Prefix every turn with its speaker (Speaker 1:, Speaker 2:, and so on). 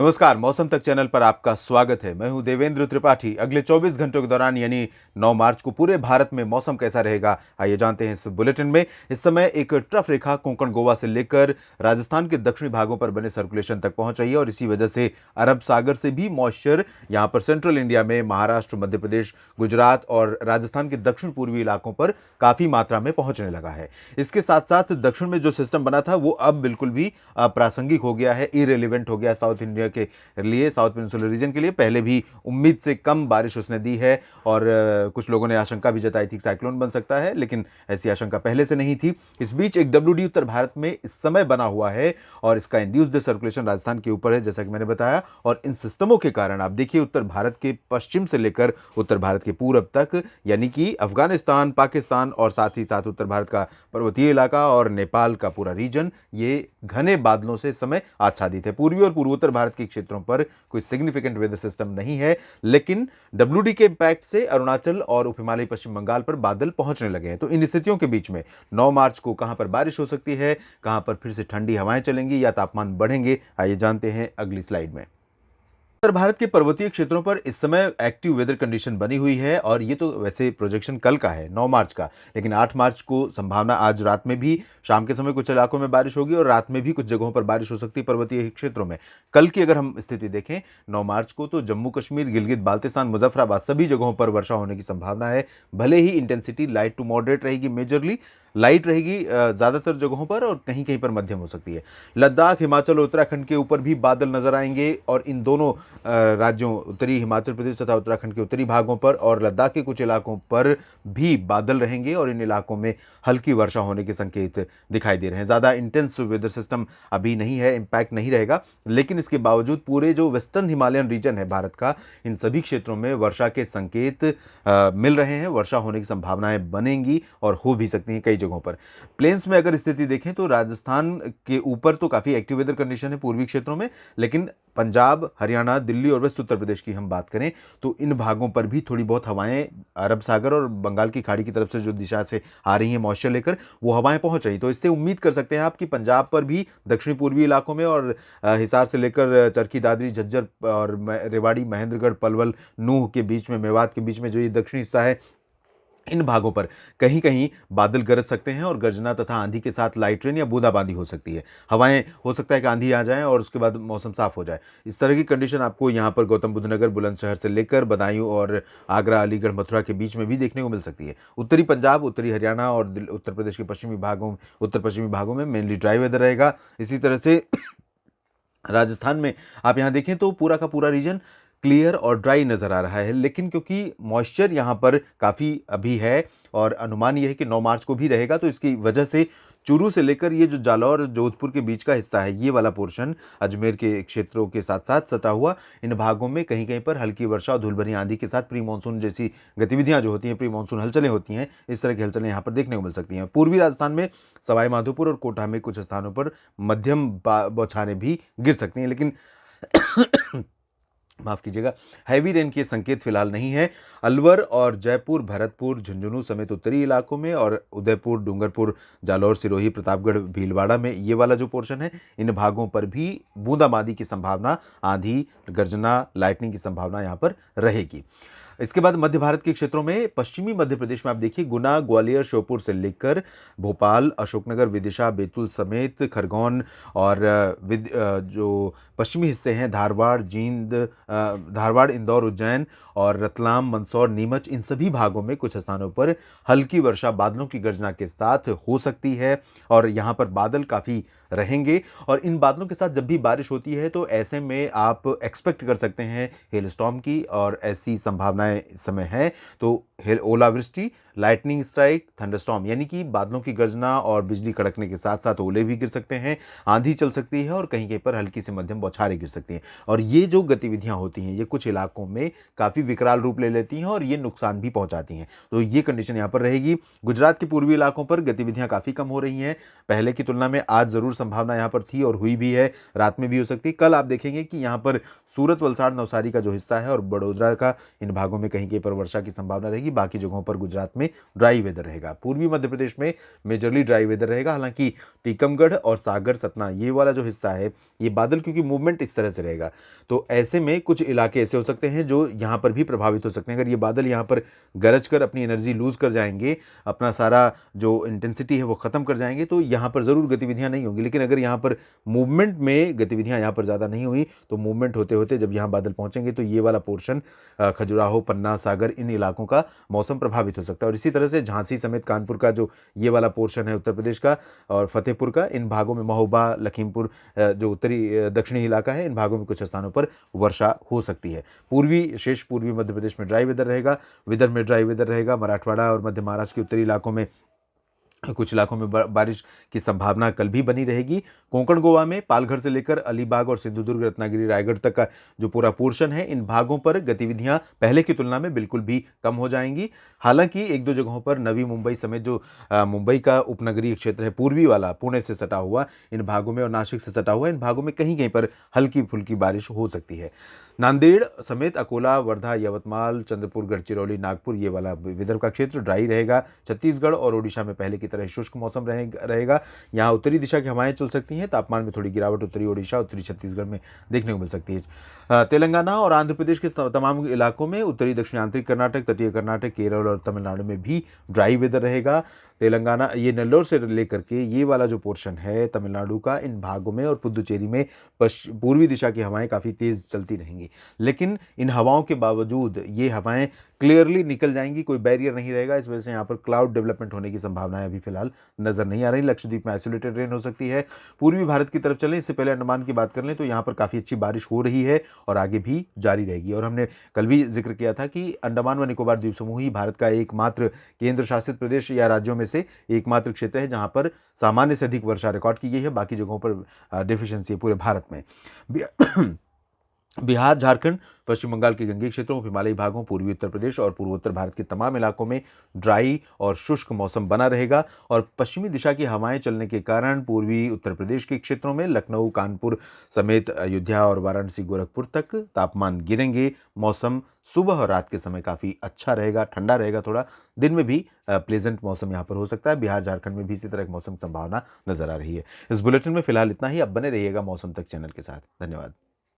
Speaker 1: नमस्कार, मौसम तक चैनल पर आपका स्वागत है। मैं हूं देवेंद्र त्रिपाठी। अगले 24 घंटों के दौरान यानी 9 मार्च को पूरे भारत में मौसम कैसा रहेगा, आइए जानते हैं इस बुलेटिन में। इस समय एक ट्रफ रेखा कोंकण गोवा से लेकर राजस्थान के दक्षिणी भागों पर बने सर्कुलेशन तक पहुंच रही है और इसी वजह से अरब सागर से भी मॉइस्चर यहां पर सेंट्रल इंडिया में महाराष्ट्र, मध्य प्रदेश, गुजरात और राजस्थान के दक्षिण पूर्वी इलाकों पर काफी मात्रा में पहुंचने लगा है। इसके साथ साथ दक्षिण में जो सिस्टम बना था वो अब बिल्कुल भी अप्रासंगिक हो गया है, इरेलीवेंट हो गया साउथ इंडिया के लिए, साउथ पेनिनसुलर रीजन के लिए। पहले भी उम्मीद से कम बारिश उसने दी है और कुछ लोगों ने आशंका भी जताई थी कि साइक्लोन बन सकता है, लेकिन ऐसी आशंका पहले से नहीं थी। इस बीच एक डब्ल्यूडी उत्तर भारत में इस समय बना हुआ है और इसका इंड्यूस्ड सर्कुलेशन राजस्थान के ऊपर है, जैसा कि मैंने बताया। और इन सिस्टमों के कारण आप देखिए उत्तर भारत के पश्चिम से लेकर उत्तर भारत के पूरब तक, यानी कि अफगानिस्तान, पाकिस्तान और साथ ही साथ उत्तर भारत का पर्वतीय इलाका और नेपाल का पूरा रीजन, ये घने बादलों से इस समय आच्छादित है। पूर्वी और पूर्वोत्तर भारत के क्षेत्रों पर कोई सिग्निफिकेंट वेदर सिस्टम नहीं है, लेकिन डब्ल्यूडी के इंपैक्ट से अरुणाचल और उप हिमालयी पश्चिम बंगाल पर बादल पहुंचने लगे हैं। तो इन स्थितियों के बीच में 9 मार्च को कहां पर बारिश हो सकती है, कहां पर फिर से ठंडी हवाएं चलेंगी या तापमान बढ़ेंगे, आइए जानते हैं अगली स्लाइड में। उत्तर भारत के पर्वतीय क्षेत्रों पर इस समय एक्टिव वेदर कंडीशन बनी हुई है और ये तो वैसे प्रोजेक्शन कल का है, 9 मार्च का, लेकिन 8 मार्च को संभावना आज रात में भी शाम के समय कुछ इलाकों में बारिश होगी और रात में भी कुछ जगहों पर बारिश हो सकती है पर्वतीय क्षेत्रों में। कल की अगर हम स्थिति देखें 9 मार्च को, तो जम्मू कश्मीर, गिलगित बाल्तिस्तान, मुजफ्फराबाद सभी जगहों पर वर्षा होने की संभावना है। भले ही इंटेंसिटी लाइट टू मॉडरेट रहेगी, मेजरली लाइट रहेगी ज़्यादातर जगहों पर और कहीं कहीं पर मध्यम हो सकती है। लद्दाख, हिमाचल और उत्तराखंड के ऊपर भी बादल नजर आएंगे और इन दोनों राज्यों, उत्तरी हिमाचल प्रदेश तथा उत्तराखंड के उत्तरी भागों पर और लद्दाख के कुछ इलाकों पर भी बादल रहेंगे और इन इलाकों में हल्की वर्षा होने के संकेत दिखाई दे रहे हैं। ज़्यादा इंटेंस वेदर सिस्टम अभी नहीं है, इम्पैक्ट नहीं रहेगा, लेकिन इसके बावजूद पूरे जो वेस्टर्न हिमालयन रीजन है भारत का, इन सभी क्षेत्रों में वर्षा के संकेत मिल रहे हैं। वर्षा होने की संभावनाएं बनेंगी और हो भी सकती हैं कई जगहों पर। प्लेन्स में अगर स्थिति देखें तो राजस्थान के ऊपर तो काफ़ी एक्टिव वेदर कंडीशन है पूर्वी क्षेत्रों में, लेकिन पंजाब, हरियाणा, दिल्ली और वेस्ट उत्तर प्रदेश की हम बात करें तो इन भागों पर भी थोड़ी बहुत हवाएं अरब सागर और बंगाल की खाड़ी की तरफ से जो दिशा से आ रही हैं मॉइस्चर लेकर, वो हवाएं पहुंच रही। तो इससे उम्मीद कर सकते हैं आप कि पंजाब पर भी दक्षिणी पूर्वी इलाकों में और हिसार से लेकर चरखी दादरी, झज्जर और रेवाड़ी, महेंद्रगढ़, पलवल, नूह के बीच में, मेवात के बीच में जो ये दक्षिणी हिस्सा है, इन भागों पर कहीं कहीं बादल गरज सकते हैं और गर्जना तथा आंधी के साथ लाइट रेन या बूंदाबांदी हो सकती है। हवाएं, हो सकता है कि आंधी आ जाए और उसके बाद मौसम साफ हो जाए। इस तरह की कंडीशन आपको यहाँ पर गौतम बुद्ध नगर, बुलंदशहर से लेकर बदायूं और आगरा, अलीगढ़, मथुरा के बीच में भी देखने को मिल सकती है। उत्तरी पंजाब, उत्तरी हरियाणा और उत्तर प्रदेश के पश्चिमी भागों, उत्तर पश्चिमी भागों में मेनली ड्राई वेदर रहेगा। इसी तरह से राजस्थान में आप यहाँ देखें तो पूरा का पूरा रीजन क्लियर और ड्राई नज़र आ रहा है, लेकिन क्योंकि मॉइस्चर यहाँ पर काफ़ी अभी है और अनुमान ये है कि 9 मार्च को भी रहेगा, तो इसकी वजह से चूरू से लेकर ये जो जालौर, जोधपुर के बीच का हिस्सा है, ये वाला पोर्शन अजमेर के क्षेत्रों के साथ साथ सटा हुआ, इन भागों में कहीं कहीं पर हल्की वर्षा और धूलभरी आंधी के साथ प्री मानसून जैसी गतिविधियां जो होती हैं, प्री मानसून हलचलें होती हैं, इस तरह की हलचलें यहाँ पर देखने को मिल सकती हैं। पूर्वी राजस्थान में सवाई माधोपुर और कोटा में कुछ स्थानों पर मध्यम बौछारें भी गिर सकती हैं, लेकिन माफ कीजिएगा, हैवी रेन के संकेत फिलहाल नहीं है। अलवर और जयपुर, भरतपुर, झुंझुनू समेत उत्तरी इलाकों में और उदयपुर, डूंगरपुर, जालौर, सिरोही, प्रतापगढ़, भीलवाड़ा में ये वाला जो पोर्शन है, इन भागों पर भी बूंदाबांदी की संभावना, आंधी, गर्जना, लाइटनिंग की संभावना यहाँ पर रहेगी। इसके बाद मध्य भारत के क्षेत्रों में पश्चिमी मध्य प्रदेश में आप देखिए गुना, ग्वालियर, श्योपुर से लेकर भोपाल, अशोकनगर, विदिशा, बैतूल समेत खरगोन और जो पश्चिमी हिस्से हैं धारवाड़, जींद, धारवाड़, इंदौर, उज्जैन और रतलाम, मंदसौर, नीमच, इन सभी भागों में कुछ स्थानों पर हल्की वर्षा बादलों की गर्जना के साथ हो सकती है और यहाँ पर बादल काफ़ी रहेंगे। और इन बादलों के साथ जब भी बारिश होती है तो ऐसे में आप एक्सपेक्ट कर सकते हैं हेल स्टॉर्म की, और ऐसी संभावनाएं इस समय है। तो ओलावृष्टि, लाइटनिंग स्ट्राइक, थंडरस्टॉर्म, यानी कि बादलों की गर्जना और बिजली कड़कने के साथ साथ ओले भी गिर सकते हैं, आंधी चल सकती है और कहीं कहीं पर हल्की से मध्यम बौछारें गिर सकती हैं। और ये जो गतिविधियां होती हैं ये कुछ इलाकों में काफ़ी विकराल रूप ले लेती हैं और ये नुकसान भी पहुंचाती हैं। तो ये कंडीशन यहाँ पर रहेगी। गुजरात के पूर्वी इलाकों पर गतिविधियां काफ़ी कम हो रही हैं, पहले की तुलना में आज ज़रूर संभावना यहाँ पर थी और हुई भी है, रात में भी हो सकती है। कल आप देखेंगे कि यहाँ पर सूरत, वलसाड़, नवसारी का जो हिस्सा है और बड़ोदरा का, इन भागों में कहीं कहीं पर वर्षा की संभावना रहेगी। बाकी जगहों पर गुजरात में ड्राई वेदर रहेगा। पूर्वी मध्य प्रदेश में मेजरली ड्राई वेदर रहेगा। हालांकि टीकमगढ़ और सागर, सतना, ये वाला जो हिस्सा है, ये बादल क्योंकि मूवमेंट इस तरह से रहेगा, तो ऐसे में कुछ इलाके ऐसे हो सकते हैं जो यहाँ पर भी प्रभावित हो सकते हैं। अगर ये बादल यहाँ पर गरज कर अपनी एनर्जी लूज कर जाएंगे, अपना सारा जो इंटेंसिटी है वो खत्म कर जाएंगे, तो यहाँ पर ज़रूर गतिविधियाँ नहीं होंगी। लेकिन अगर यहाँ पर मूवमेंट में गतिविधियाँ यहाँ पर ज़्यादा नहीं हुई, तो मूवमेंट होते होते जब यहाँ बादल पहुँचेंगे तो ये वाला पोर्शन खजुराहो, पन्ना, सागर, इन इलाकों का मौसम प्रभावित हो सकता है। और इसी तरह से झांसी समेत कानपुर का जो ये वाला पोर्शन है उत्तर प्रदेश का और फतेहपुर का, इन भागों में महोबा, लखीमपुर, जो उत्तरी दक्षिणी इलाका है, इन भागों में कुछ स्थानों पर वर्षा हो सकती है। शेष पूर्वी मध्य प्रदेश में ड्राई वेदर रहेगा, विदर्भ में ड्राई वेदर रहेगा, मराठवाड़ा और मध्य महाराष्ट्र के उत्तरी इलाकों में कुछ इलाकों में बारिश की संभावना कल भी बनी रहेगी। कोंकण गोवा में पालघर से लेकर अलीबाग और सिंधुदुर्ग, रत्नागिरी, रायगढ़ तक का जो पूरा पोर्शन है, इन भागों पर गतिविधियां पहले की तुलना में बिल्कुल भी कम हो जाएंगी। हालांकि एक दो जगहों पर नवी मुंबई समेत जो मुंबई का उपनगरीय क्षेत्र है, पूर्वी वाला, पुणे से सटा हुआ, इन भागों में और नासिक से सटा हुआ, इन भागों में कहीं कहीं पर हल्की फुल्की बारिश हो सकती है। नांदेड़ समेत अकोला, वर्धा, यवतमाल, चंद्रपुर, गढ़चिरौली, नागपुर, ये वाला विदर्भ का क्षेत्र ड्राई रहेगा। छत्तीसगढ़ और ओडिशा में पहले की तरह शुष्क मौसम रहेगा। यहाँ उत्तरी दिशा की हवाएं चल सकती हैं, तापमान में थोड़ी गिरावट उत्तरी ओडिशा, उत्तरी छत्तीसगढ़ में देखने को मिल सकती है। तेलंगाना और आंध्र प्रदेश के तमाम इलाकों में, उत्तरी दक्षिणी आंतरिक कर्नाटक, तटीय कर्नाटक, केरल और तमिलनाडु में भी ड्राई वेदर रहेगा। तेलंगाना, ये नेल्लोर से लेकर के ये वाला जो पोर्शन है तमिलनाडु का, इन भागों में और पुदुचेरी में पूर्वी दिशा की हवाएं काफ़ी तेज़ चलती रहेंगी। लेकिन इन हवाओं के बावजूद ये हवाएं क्लियरली निकल जाएंगी, कोई बैरियर नहीं रहेगा। इस वजह से यहाँ पर क्लाउड डेवलपमेंट होने की संभावनाएं अभी फिलहाल नजर नहीं आ रही। लक्षद्वीप में आइसोलेटेड रेन हो सकती है। पूर्वी भारत की तरफ चलें, इससे पहले अंडमान की बात कर लें तो यहाँ पर काफ़ी अच्छी बारिश हो रही है और आगे भी जारी रहेगी। और हमने कल भी जिक्र किया था कि अंडमान व निकोबार द्वीप समूह ही भारत का एकमात्र केंद्र शासित प्रदेश या राज्यों में से एकमात्र क्षेत्र है जहाँ पर सामान्य से अधिक वर्षा रिकॉर्ड की गई है। बाकी जगहों पर डेफिशिएंसी है पूरे भारत में। बिहार, झारखंड, पश्चिम बंगाल के गंगेय क्षेत्रों, हिमालयी भागों, पूर्वी उत्तर प्रदेश और पूर्वोत्तर भारत के तमाम इलाकों में ड्राई और शुष्क मौसम बना रहेगा। और पश्चिमी दिशा की हवाएं चलने के कारण पूर्वी उत्तर प्रदेश के क्षेत्रों में लखनऊ, कानपुर समेत अयोध्या और वाराणसी, गोरखपुर तक तापमान गिरेंगे। मौसम सुबह और रात के समय काफ़ी अच्छा रहेगा, ठंडा रहेगा थोड़ा। दिन में भी प्लेजेंट मौसम यहाँ पर हो सकता है। बिहार, झारखंड में भी इसी तरह की मौसम संभावना नजर आ रही है। इस बुलेटिन में फिलहाल इतना ही। अब बने रहिएगा मौसम तक चैनल के साथ। धन्यवाद।